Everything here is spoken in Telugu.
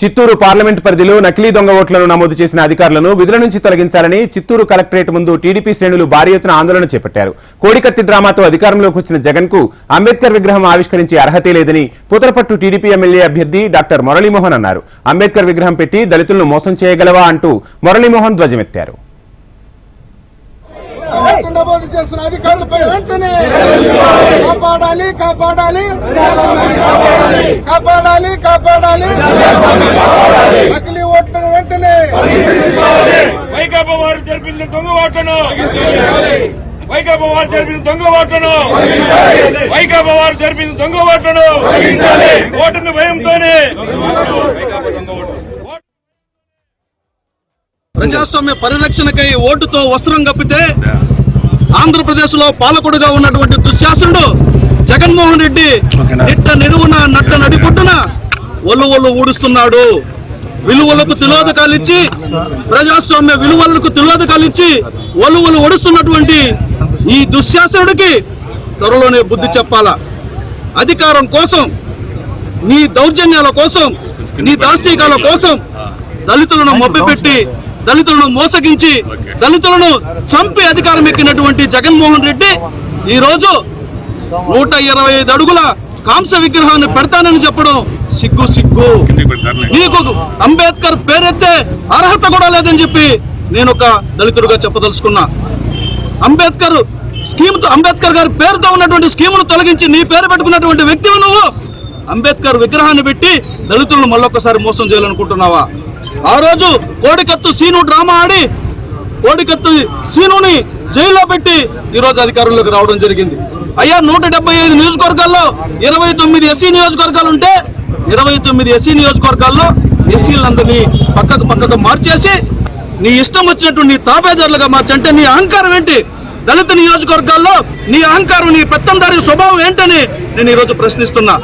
చిత్తూరు పార్లమెంట్ పరిధిలో నకిలీ దొంగ ఓట్లను నమోదు చేసిన అధికారులను విధుల నుంచి తొలగించాలని చిత్తూరు కలెక్టరేట్ ముందు టీడీపీ శ్రేణులు భారీ ఎత్తున ఆందోళన చేపట్టారు. కోడికత్తి డ్రామాతో అధికారంలోకి వచ్చిన జగన్ కు అంబేద్కర్ విగ్రహం ఆవిష్కరించే అర్హతే లేదని పూతలపట్టు టీడీపీ ఎమ్మెల్యే అభ్యర్థి డాక్టర్ మురళీమోహన్ అన్నారు. అంబేద్కర్ విగ్రహం పెట్టి దళితులను మోసం చేయగలవా అంటూ మురళీమోహన్ ధ్వజమెత్తారు. నకిలీ ఓట్లను వెంటనే వైకాపా వారు జరిపిన దొంగ ఓట్లను వైకాపా వారు జరిపిన దొంగ ఓట్లను వైకాపా వారు జరిపిన దొంగ ఓట్లను ఓటుని భయంతోనే ప్రజాస్వామ్య పరిరక్షణకై ఓటుతో వస్త్రం కప్పితే ఆంధ్రప్రదేశ్ లో పాలకుడుగా ఉన్నటువంటి దుశ్శాసనుడు జగన్మోహన్ రెడ్డి నిట్ట నిలువున నట్ట నడిపుట్టున ఒళ్ళు ఊడుస్తున్నాడు. విలువలకు తిలోదకాలిచ్చి ప్రజాస్వామ్య విలువలకు తిలోదకాలిచ్చి ఒళ్ళు ఒడుస్తున్నటువంటి ఈ దుశ్శాసనుడికి త్వరలోనే బుద్ధి చెప్పాలా. అధికారం కోసం, నీ దౌర్జన్యాల కోసం, నీ దాష్టీకాల కోసం దళితులను మభ్యపెట్టి, దళితులను మోసగించి, దళితులను చంపి అధికారం ఎక్కినటువంటి జగన్మోహన్ రెడ్డి ఈ రోజు 125 అడుగుల కాంస్య విగ్రహాన్ని పెడతానని చెప్పడం సిగ్గు. నీకు అంబేద్కర్ పేరెత్తే అర్హత కూడా లేదని చెప్పి నేను ఒక దళితుడిగా చెప్పదలుచుకున్నా. అంబేద్కర్ గారి పేరుతో ఉన్నటువంటి స్కీమును తొలగించి నీ పేరు పెట్టుకున్నటువంటి వ్యక్తివి నువ్వు. అంబేద్కర్ విగ్రహాన్ని పెట్టి దళితులను మళ్ళొక్కసారి మోసం చేయాలనుకుంటున్నావా? ఆ రోజు కోడికత్తు సీను డ్రామా ఆడి కోడికత్తు సీనుని జైల్లో పెట్టి ఈ రోజు అధికారంలోకి రావడం జరిగింది. అయ్యా 175 నియోజకవర్గాల్లో 29 ఎస్సీ నియోజకవర్గాలు ఉంటే 29 ఎస్సీ నియోజకవర్గాల్లో ఎస్సీలందరినీ పక్కకు మార్చేసి నీ ఇష్టం వచ్చినట్టు నీ తాబేదారులుగా మార్చంటే నీ అహంకారం ఏంటి? దళిత నియోజకవర్గాల్లో నీ అహంకారం, నీ పెత్తందారి స్వభావం ఏంటని నేను ఈరోజు ప్రశ్నిస్తున్నా.